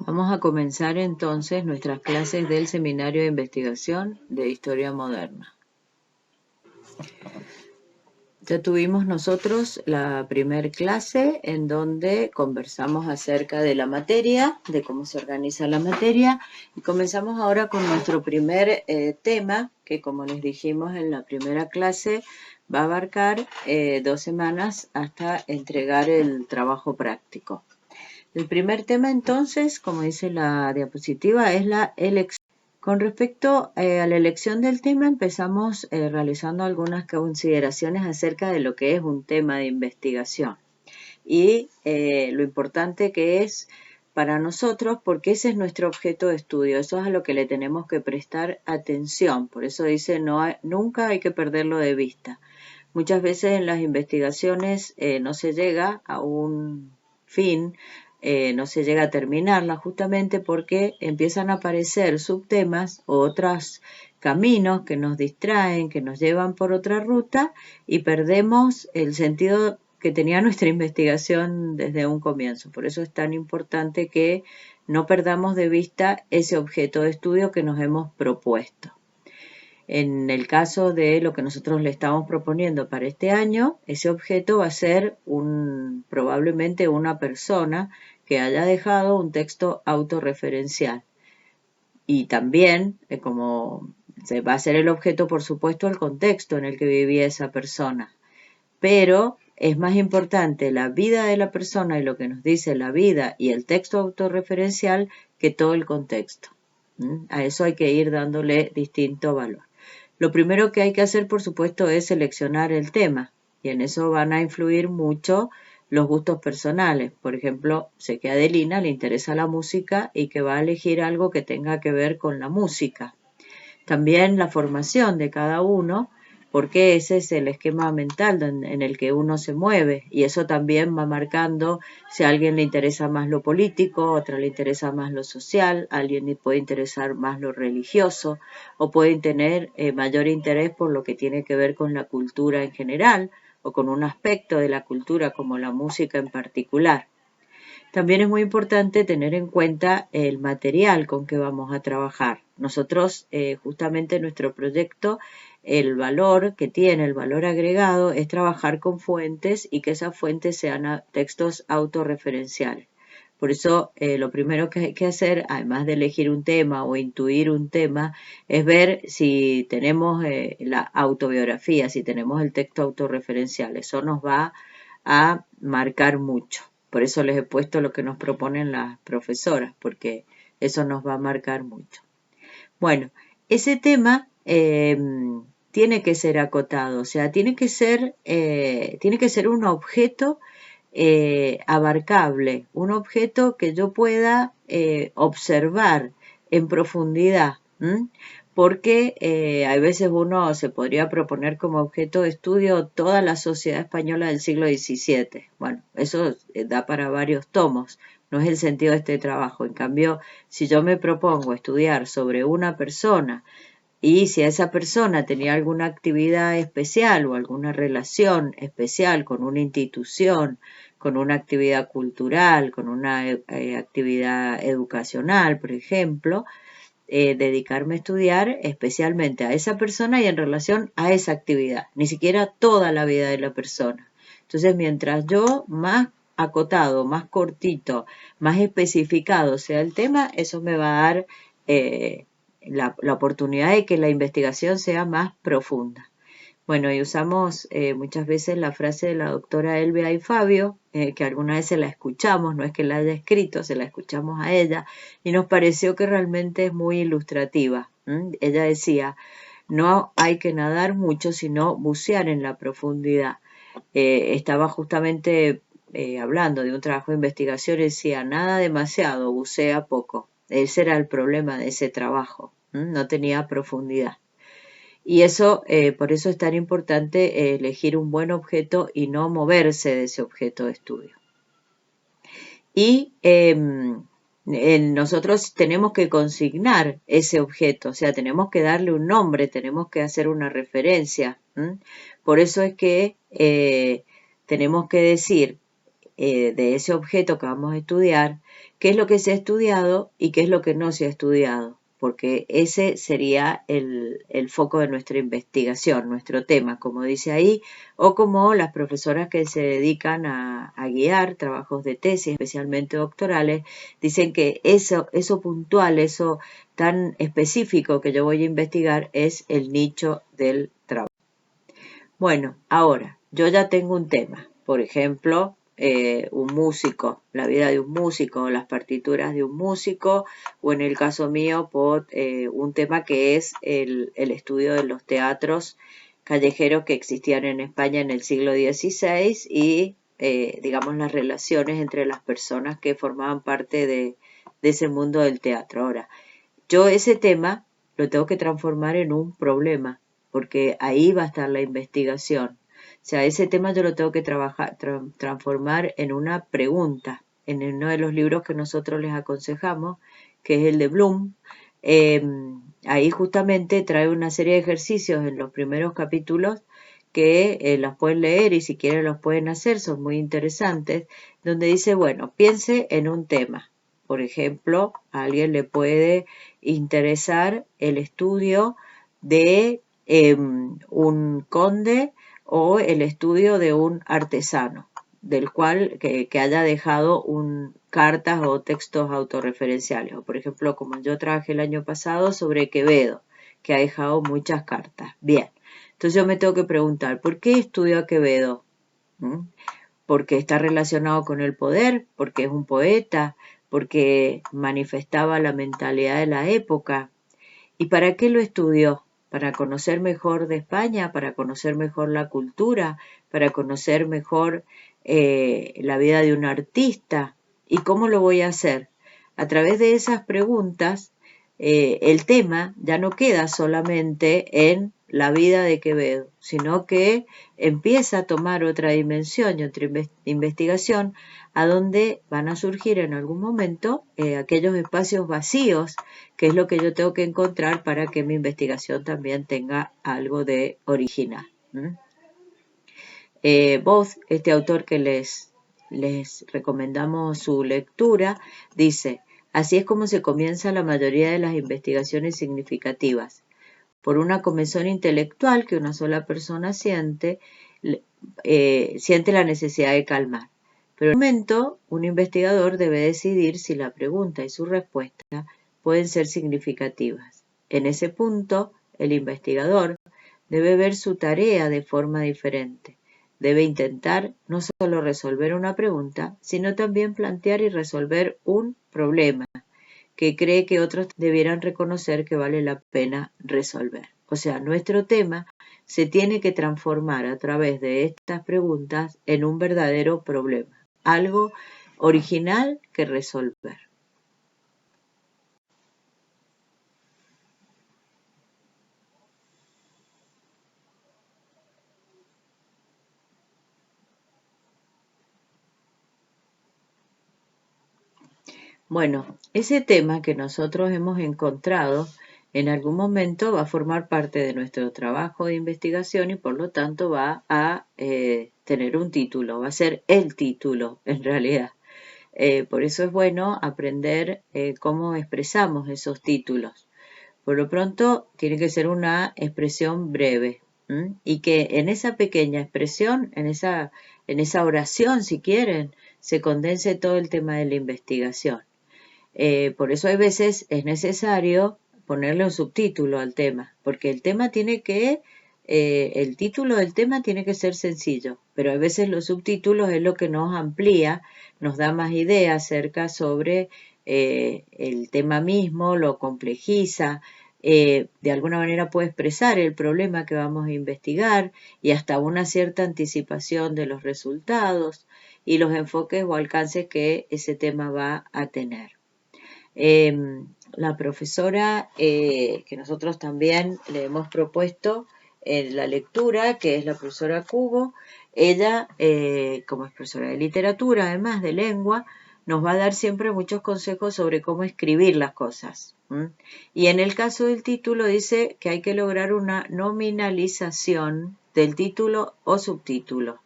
Vamos a comenzar entonces nuestras clases del Seminario de Investigación de Historia Moderna. Ya tuvimos nosotros la primer clase en donde conversamos acerca de la materia, de cómo se organiza la materia, y comenzamos ahora con nuestro primer tema, que como les dijimos en la primera clase, va a abarcar 2 semanas hasta entregar el trabajo práctico. El primer tema entonces, como dice la diapositiva, es la elección. Con respecto a la elección del tema, empezamos realizando algunas consideraciones acerca de lo que es un tema de investigación y lo importante que es para nosotros, porque ese es nuestro objeto de estudio, eso es a lo que le tenemos que prestar atención, por eso dice nunca hay que perderlo de vista. Muchas veces en las investigaciones no se llega a un fin, no se llega a terminarla justamente porque empiezan a aparecer subtemas o otros caminos que nos distraen, que nos llevan por otra ruta y perdemos el sentido que tenía nuestra investigación desde un comienzo. Por eso es tan importante que no perdamos de vista ese objeto de estudio que nos hemos propuesto. En el caso de lo que nosotros le estamos proponiendo para este año, ese objeto va a ser probablemente una persona que haya dejado un texto autorreferencial. Y también, como se va a ser el objeto, por supuesto, el contexto en el que vivía esa persona. Pero es más importante la vida de la persona y lo que nos dice la vida y el texto autorreferencial que todo el contexto. A eso hay que ir dándole distinto valor. Lo primero que hay que hacer, por supuesto, es seleccionar el tema, y en eso van a influir mucho los gustos personales. Por ejemplo, sé que a Adelina le interesa la música y que va a elegir algo que tenga que ver con la música. También la formación de cada uno, porque ese es el esquema mental en el que uno se mueve, y eso también va marcando si a alguien le interesa más lo político, a otra le interesa más lo social, a alguien le puede interesar más lo religioso, o pueden tener mayor interés por lo que tiene que ver con la cultura en general, o con un aspecto de la cultura como la música en particular. También es muy importante tener en cuenta el material con que vamos a trabajar. Nosotros, justamente en nuestro proyecto, el valor que tiene, el valor agregado, es trabajar con fuentes y que esas fuentes sean textos autorreferenciales. Por eso, lo primero que hay que hacer, además de elegir un tema o intuir un tema, es ver si tenemos la autobiografía, si tenemos el texto autorreferencial. Eso nos va a marcar mucho. Por eso les he puesto lo que nos proponen las profesoras, porque eso nos va a marcar mucho. Bueno, ese tema tiene que ser acotado, o sea, tiene que ser un objeto abarcable, un objeto que yo pueda observar en profundidad, porque a veces uno se podría proponer como objeto de estudio toda la sociedad española del siglo XVII. Bueno, eso da para varios tomos, no es el sentido de este trabajo. En cambio, si yo me propongo estudiar sobre una persona y si a esa persona tenía alguna actividad especial o alguna relación especial con una institución, con una actividad cultural, con una actividad educacional, por ejemplo, dedicarme a estudiar especialmente a esa persona y en relación a esa actividad, ni siquiera toda la vida de la persona. Entonces, mientras yo más acotado, más cortito, más especificado sea el tema, eso me va a dar la oportunidad de que la investigación sea más profunda. Bueno, y usamos muchas veces la frase de la doctora Elvia y Fabio, que alguna vez se la escuchamos, no es que la haya escrito, se la escuchamos a ella, y nos pareció que realmente es muy ilustrativa. Ella decía, no hay que nadar mucho, sino bucear en la profundidad. Estaba justamente hablando de un trabajo de investigación y decía, nada demasiado, bucea poco. Ese era el problema de ese trabajo, no tenía profundidad. Y eso, por eso es tan importante elegir un buen objeto y no moverse de ese objeto de estudio. Y nosotros tenemos que consignar ese objeto, o sea, tenemos que darle un nombre, tenemos que hacer una referencia. Por eso es que tenemos que decir de ese objeto que vamos a estudiar, qué es lo que se ha estudiado y qué es lo que no se ha estudiado, porque ese sería el foco de nuestra investigación, nuestro tema, como dice ahí, o como las profesoras que se dedican a guiar trabajos de tesis, especialmente doctorales, dicen que eso puntual, eso tan específico que yo voy a investigar es el nicho del trabajo. Bueno, ahora, yo ya tengo un tema, por ejemplo, un músico, la vida de un músico, las partituras de un músico, o en el caso mío, por un tema que es el estudio de los teatros callejeros que existían en España en el siglo XVI y, digamos, las relaciones entre las personas que formaban parte de ese mundo del teatro. Ahora, yo ese tema lo tengo que transformar en un problema, porque ahí va a estar la investigación. O sea, ese tema yo lo tengo que transformar en una pregunta. En uno de los libros que nosotros les aconsejamos, que es el de Bloom, ahí justamente trae una serie de ejercicios en los primeros capítulos que los pueden leer y si quieren los pueden hacer, son muy interesantes, donde dice, bueno, piense en un tema. Por ejemplo, a alguien le puede interesar el estudio de un conde o el estudio de un artesano, del cual que haya dejado cartas o textos autorreferenciales. O por ejemplo, como yo trabajé el año pasado sobre Quevedo, que ha dejado muchas cartas. Bien, entonces yo me tengo que preguntar, ¿por qué estudio a Quevedo? Porque está relacionado con el poder, porque es un poeta, porque manifestaba la mentalidad de la época. ¿Y para qué lo estudió? Para conocer mejor de España, para conocer mejor la cultura, para conocer mejor la vida de un artista. ¿Y cómo lo voy a hacer? A través de esas preguntas, el tema ya no queda solamente en la vida de Quevedo, sino que empieza a tomar otra dimensión y otra investigación a donde van a surgir en algún momento aquellos espacios vacíos, que es lo que yo tengo que encontrar para que mi investigación también tenga algo de original. Booth, este autor que les recomendamos su lectura, dice, así es como se comienza la mayoría de las investigaciones significativas, por una convención intelectual que una sola persona siente la necesidad de calmar. Pero en un momento, un investigador debe decidir si la pregunta y su respuesta pueden ser significativas. En ese punto, el investigador debe ver su tarea de forma diferente. Debe intentar no solo resolver una pregunta, sino también plantear y resolver un problema que cree que otros debieran reconocer que vale la pena resolver. O sea, nuestro tema se tiene que transformar a través de estas preguntas en un verdadero problema, algo original que resolver. Bueno, ese tema que nosotros hemos encontrado en algún momento va a formar parte de nuestro trabajo de investigación y por lo tanto va a tener un título, va a ser el título en realidad. Por eso es bueno aprender cómo expresamos esos títulos. Por lo pronto tiene que ser una expresión breve y que en esa pequeña expresión, en esa oración si quieren, se condense todo el tema de la investigación. Por eso hay veces es necesario ponerle un subtítulo al tema, porque el tema tiene que, el título del tema tiene que ser sencillo, pero a veces los subtítulos es lo que nos amplía, nos da más ideas acerca sobre el tema mismo, lo complejiza, de alguna manera puede expresar el problema que vamos a investigar y hasta una cierta anticipación de los resultados y los enfoques o alcances que ese tema va a tener. La profesora que nosotros también le hemos propuesto en la lectura, que es la profesora Cubo, ella, como es profesora de literatura, además de lengua, nos va a dar siempre muchos consejos sobre cómo escribir las cosas. Y en el caso del título dice que hay que lograr una nominalización del título o subtítulo. O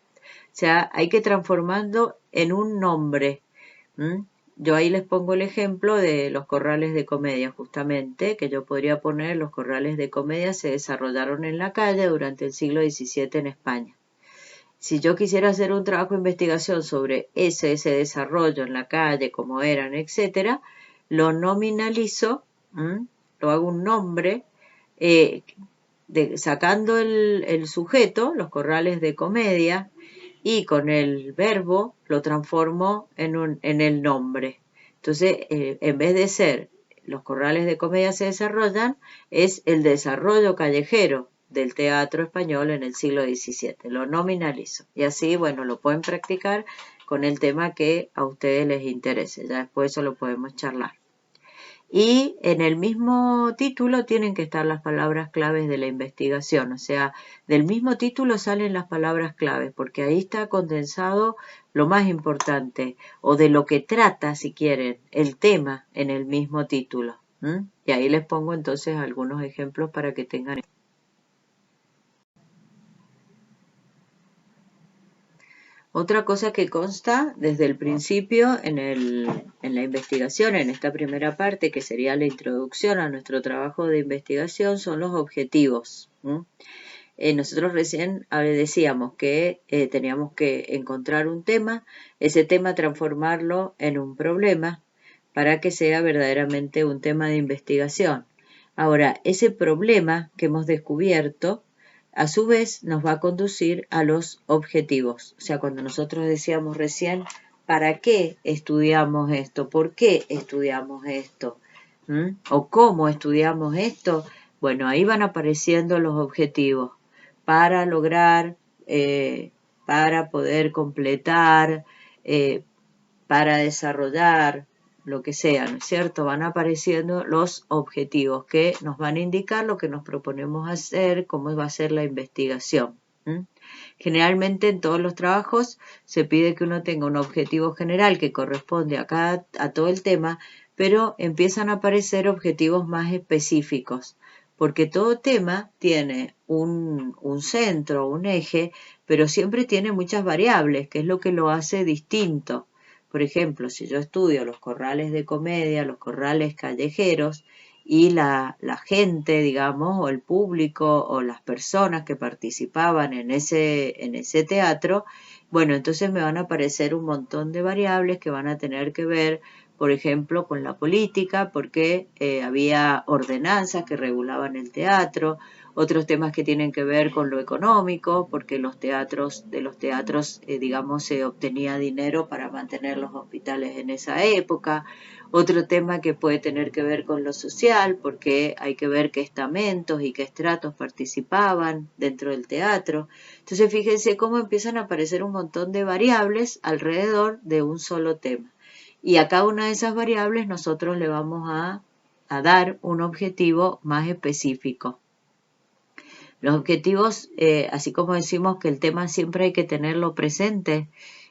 sea, hay que transformarlo en un nombre. Yo ahí les pongo el ejemplo de los corrales de comedia, justamente, que yo podría poner: los corrales de comedia se desarrollaron en la calle durante el siglo XVII en España. Si yo quisiera hacer un trabajo de investigación sobre ese desarrollo en la calle, cómo eran, etcétera, lo nominalizo, lo hago un nombre, sacando el sujeto, los corrales de comedia, y con el verbo lo transformo en el nombre. Entonces, en vez de ser los corrales de comedia se desarrollan, es el desarrollo callejero del teatro español en el siglo XVII. Lo nominalizo. Y así, bueno, lo pueden practicar con el tema que a ustedes les interese. Ya después eso lo podemos charlar. Y en el mismo título tienen que estar las palabras claves de la investigación, o sea, del mismo título salen las palabras claves, porque ahí está condensado lo más importante, o de lo que trata, si quieren, el tema en el mismo título. Y ahí les pongo entonces algunos ejemplos para que tengan. Otra cosa que consta desde el principio en la investigación, en esta primera parte, que sería la introducción a nuestro trabajo de investigación, son los objetivos. Nosotros recién decíamos que teníamos que encontrar un tema, ese tema transformarlo en un problema para que sea verdaderamente un tema de investigación. Ahora, ese problema que hemos descubierto, a su vez, nos va a conducir a los objetivos. O sea, cuando nosotros decíamos recién, ¿para qué estudiamos esto? ¿Por qué estudiamos esto? ¿O cómo estudiamos esto? Bueno, ahí van apareciendo los objetivos para lograr, para poder completar, para desarrollar, lo que sea, ¿no es cierto? Van apareciendo los objetivos que nos van a indicar lo que nos proponemos hacer, cómo va a ser la investigación. Generalmente en todos los trabajos se pide que uno tenga un objetivo general que corresponde a todo el tema, pero empiezan a aparecer objetivos más específicos, porque todo tema tiene un centro, un eje, pero siempre tiene muchas variables, que es lo que lo hace distinto. Por ejemplo, si yo estudio los corrales de comedia, los corrales callejeros, y la gente, digamos, o el público, o las personas que participaban en ese teatro, bueno, entonces me van a aparecer un montón de variables que van a tener que ver, por ejemplo, con la política, porque había ordenanzas que regulaban el teatro, otros temas que tienen que ver con lo económico, porque de los teatros, digamos, se obtenía dinero para mantener los hospitales en esa época. Otro tema que puede tener que ver con lo social, porque hay que ver qué estamentos y qué estratos participaban dentro del teatro. Entonces, fíjense cómo empiezan a aparecer un montón de variables alrededor de un solo tema. Y a cada una de esas variables nosotros le vamos a dar un objetivo más específico. Los objetivos, así como decimos que el tema siempre hay que tenerlo presente,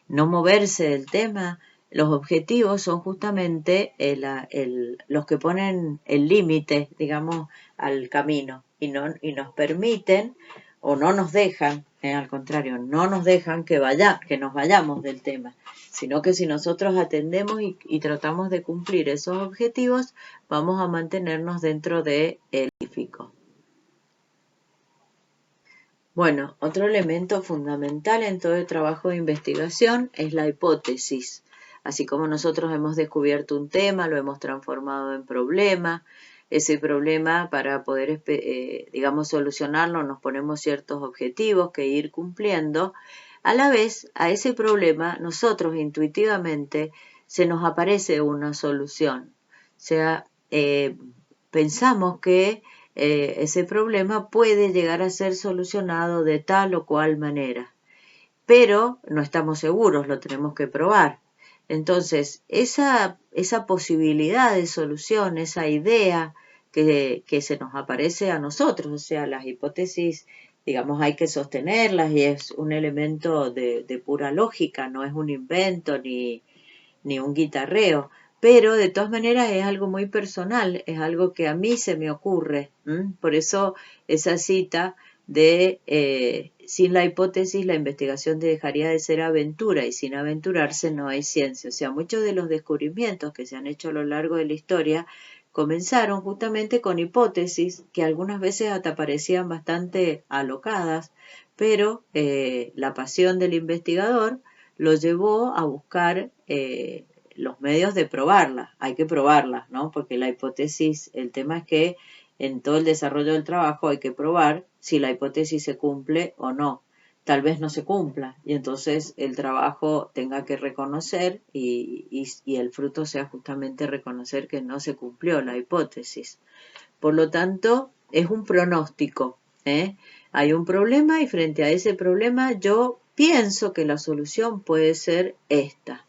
no moverse del tema, los objetivos son justamente los que ponen el límite, digamos, al camino y nos permiten o no nos dejan, al contrario, no nos dejan que nos vayamos del tema, sino que si nosotros atendemos y tratamos de cumplir esos objetivos, vamos a mantenernos dentro del científico. Bueno, otro elemento fundamental en todo el trabajo de investigación es la hipótesis. Así como nosotros hemos descubierto un tema, lo hemos transformado en problema. Ese problema, para poder, digamos, solucionarlo, nos ponemos ciertos objetivos que ir cumpliendo. A la vez, a ese problema, nosotros intuitivamente se nos aparece una solución. O sea, pensamos que ese problema puede llegar a ser solucionado de tal o cual manera, pero no estamos seguros, lo tenemos que probar. Entonces, esa posibilidad de solución, esa idea que se nos aparece a nosotros, o sea, las hipótesis, digamos, hay que sostenerlas y es un elemento de pura lógica, no es un invento ni un guitarreo, pero de todas maneras es algo muy personal, es algo que a mí se me ocurre. Por eso esa cita, de sin la hipótesis la investigación dejaría de ser aventura y sin aventurarse no hay ciencia. O sea, muchos de los descubrimientos que se han hecho a lo largo de la historia comenzaron justamente con hipótesis que algunas veces hasta parecían bastante alocadas, pero la pasión del investigador lo llevó a buscar los medios de probarlas. Hay que probarlas, ¿no? Porque la hipótesis, el tema es que en todo el desarrollo del trabajo hay que probar si la hipótesis se cumple o no. Tal vez no se cumpla y entonces el trabajo tenga que reconocer y el fruto sea justamente reconocer que no se cumplió la hipótesis. Por lo tanto, es un pronóstico, ¿eh? Hay un problema y frente a ese problema yo pienso que la solución puede ser esta.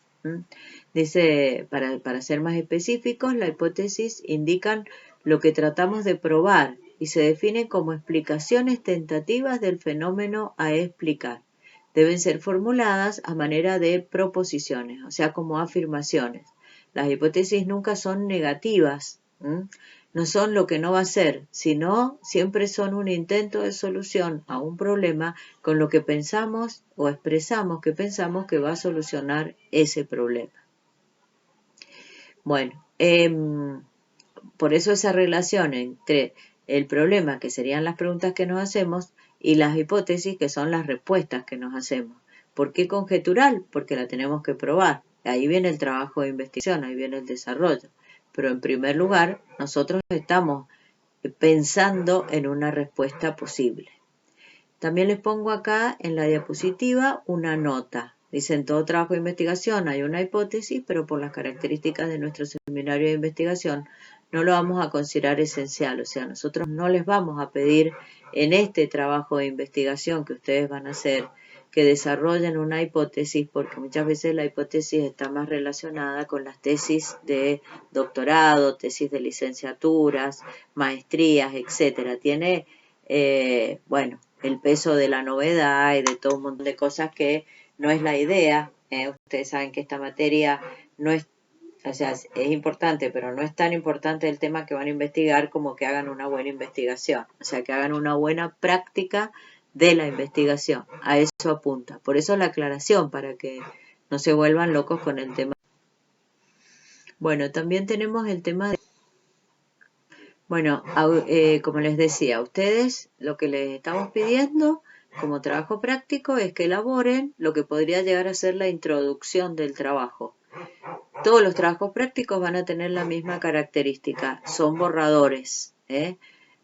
Dice, para ser más específicos, la hipótesis indican lo que tratamos de probar y se definen como explicaciones tentativas del fenómeno a explicar. Deben ser formuladas a manera de proposiciones, o sea, como afirmaciones. Las hipótesis nunca son negativas, no son lo que no va a ser, sino siempre son un intento de solución a un problema con lo que pensamos o expresamos que pensamos que va a solucionar ese problema. Bueno, por eso esa relación entre el problema, que serían las preguntas que nos hacemos, y las hipótesis, que son las respuestas que nos hacemos. ¿Por qué conjetural? Porque la tenemos que probar. Ahí viene el trabajo de investigación, ahí viene el desarrollo. Pero en primer lugar, nosotros estamos pensando en una respuesta posible. También les pongo acá en la diapositiva una nota. Dice, en todo trabajo de investigación hay una hipótesis, pero por las características de nuestro seminario de investigación no lo vamos a considerar esencial. O sea, nosotros no les vamos a pedir en este trabajo de investigación que ustedes van a hacer que desarrollen una hipótesis, porque muchas veces la hipótesis está más relacionada con las tesis de doctorado, tesis de licenciaturas, maestrías, etcétera. Tiene, bueno, el peso de la novedad y de todo un montón de cosas que no es la idea. Ustedes saben que esta materia no es, o sea, es importante, pero no es tan importante el tema que van a investigar como que hagan una buena investigación, o sea, que hagan una buena práctica de la investigación. A eso apunta. Por eso la aclaración, para que no se vuelvan locos con el tema. Bueno, también tenemos el tema de... Bueno, como les decía, a ustedes lo que les estamos pidiendo como trabajo práctico es que elaboren lo que podría llegar a ser la introducción del trabajo. Todos los trabajos prácticos van a tener la misma característica, son borradores.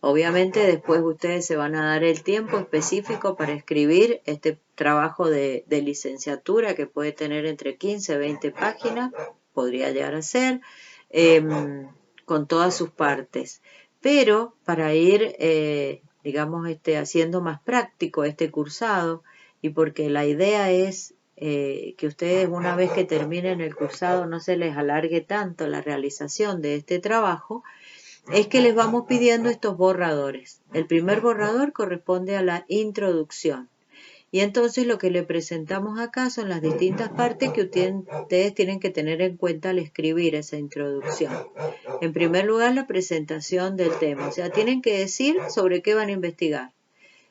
Obviamente después ustedes se van a dar el tiempo específico para escribir este trabajo de licenciatura que puede tener entre 15 y 20 páginas, podría llegar a ser, con todas sus partes. Pero para ir, digamos, haciendo más práctico este cursado, y porque la idea es que ustedes una vez que terminen el cursado no se les alargue tanto la realización de este trabajo, es que les vamos pidiendo estos borradores. El primer borrador corresponde a la introducción. Y entonces lo que le presentamos acá son las distintas partes que ustedes tienen que tener en cuenta al escribir esa introducción. En primer lugar, la presentación del tema. O sea, tienen que decir sobre qué van a investigar.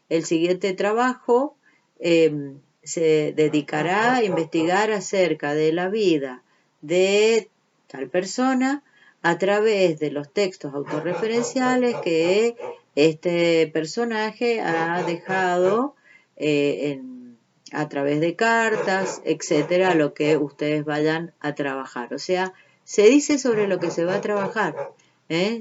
El siguiente trabajo se dedicará a investigar acerca de la vida de tal persona a través de los textos autorreferenciales que este personaje ha dejado a través de cartas, etcétera, lo que ustedes vayan a trabajar. O sea, se dice sobre lo que se va a trabajar.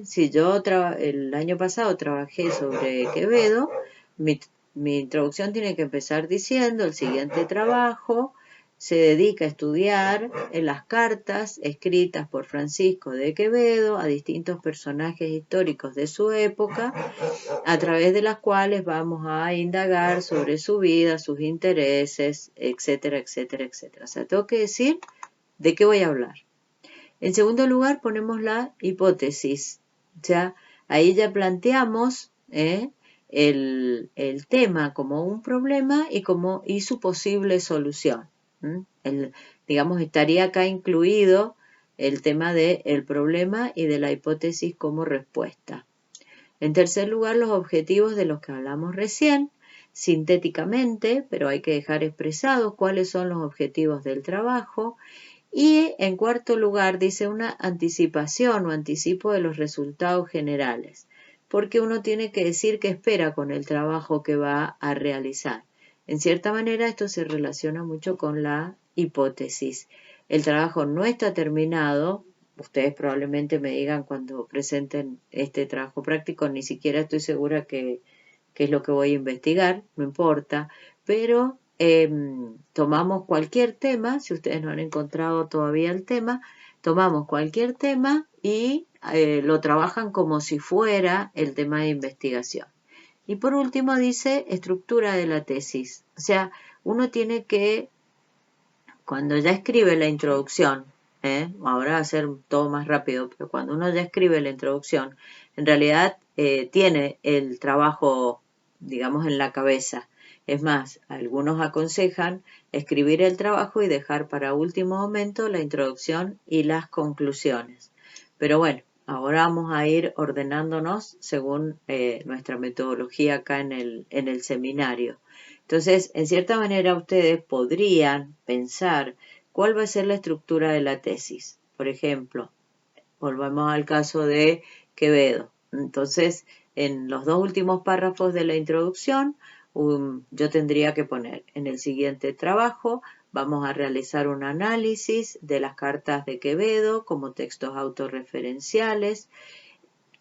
Si yo el año pasado trabajé sobre Quevedo, mi introducción tiene que empezar diciendo: el siguiente trabajo se dedica a estudiar en las cartas escritas por Francisco de Quevedo a distintos personajes históricos de su época, a través de las cuales vamos a indagar sobre su vida, sus intereses, etcétera, etcétera, etcétera. O sea, tengo que decir de qué voy a hablar. En segundo lugar, ponemos la hipótesis. O sea, ahí ya planteamos el tema como un problema y su posible solución. Digamos, estaría acá incluido el tema del problema y de la hipótesis como respuesta. En tercer lugar, los objetivos de los que hablamos recién, sintéticamente, pero hay que dejar expresados cuáles son los objetivos del trabajo. Y en cuarto lugar, dice una anticipación o anticipo de los resultados generales, porque uno tiene que decir qué espera con el trabajo que va a realizar. En cierta manera, esto se relaciona mucho con la hipótesis. El trabajo no está terminado. Ustedes probablemente me digan cuando presenten este trabajo práctico, ni siquiera estoy segura que es lo que voy a investigar, no importa, pero tomamos cualquier tema, si ustedes no han encontrado todavía el tema, tomamos cualquier tema y lo trabajan como si fuera el tema de investigación. Y por último dice estructura de la tesis, o sea, uno tiene que, cuando ya escribe la introducción, ahora va a ser todo más rápido, pero cuando uno ya escribe la introducción, en realidad tiene el trabajo, digamos, en la cabeza. Es más, algunos aconsejan escribir el trabajo y dejar para último momento la introducción y las conclusiones. Pero bueno, ahora vamos a ir ordenándonos según nuestra metodología acá en el seminario. Entonces, en cierta manera, ustedes podrían pensar cuál va a ser la estructura de la tesis. Por ejemplo, volvamos al caso de Quevedo. Entonces, en los dos últimos párrafos de la introducción, yo tendría que poner, en el siguiente trabajo, vamos a realizar un análisis de las cartas de Quevedo como textos autorreferenciales.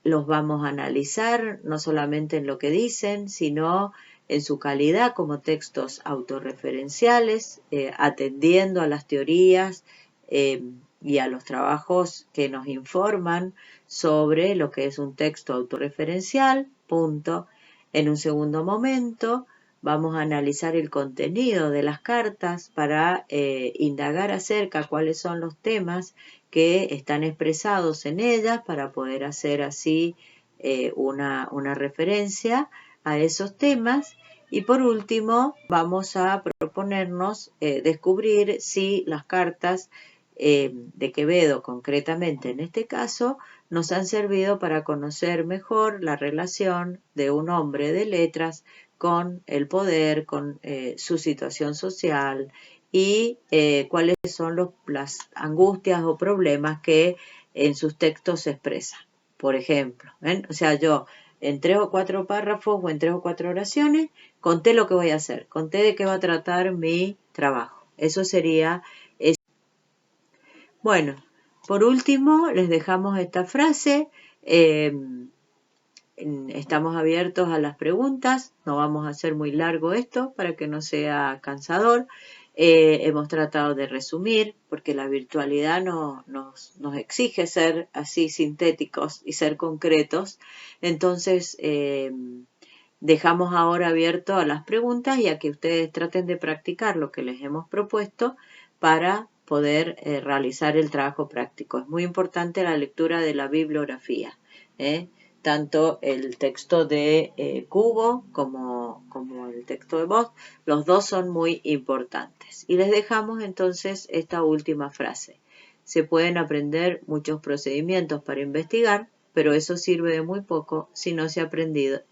Los vamos a analizar no solamente en lo que dicen, sino en su calidad como textos autorreferenciales, atendiendo a las teorías y a los trabajos que nos informan sobre lo que es un texto autorreferencial, punto. En un segundo momento vamos a analizar el contenido de las cartas para indagar acerca de cuáles son los temas que están expresados en ellas para poder hacer así una referencia a esos temas. Y por último, vamos a proponernos descubrir si las cartas de Quevedo, concretamente en este caso, nos han servido para conocer mejor la relación de un hombre de letras con el poder, con su situación social y cuáles son las angustias o problemas que en sus textos se expresan. Por ejemplo, o sea, yo en 3 o 4 párrafos o en 3 o 4 oraciones conté lo que voy a hacer, conté de qué va a tratar mi trabajo. Eso sería. Bueno, por último, les dejamos esta frase. Estamos abiertos a las preguntas. No vamos a hacer muy largo esto para que no sea cansador. Hemos tratado de resumir porque la virtualidad nos exige ser así sintéticos y ser concretos. Entonces, dejamos ahora abierto a las preguntas y a que ustedes traten de practicar lo que les hemos propuesto para poder realizar el trabajo práctico. Es muy importante la lectura de la bibliografía, tanto el texto de Cubo como el texto de Voss, los dos son muy importantes. Y les dejamos entonces esta última frase. Se pueden aprender muchos procedimientos para investigar, pero eso sirve de muy poco si no se ha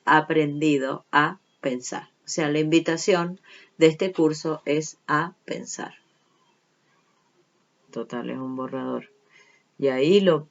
aprendido a pensar. O sea, la invitación de este curso es a pensar. Total, es un borrador. Y ahí lo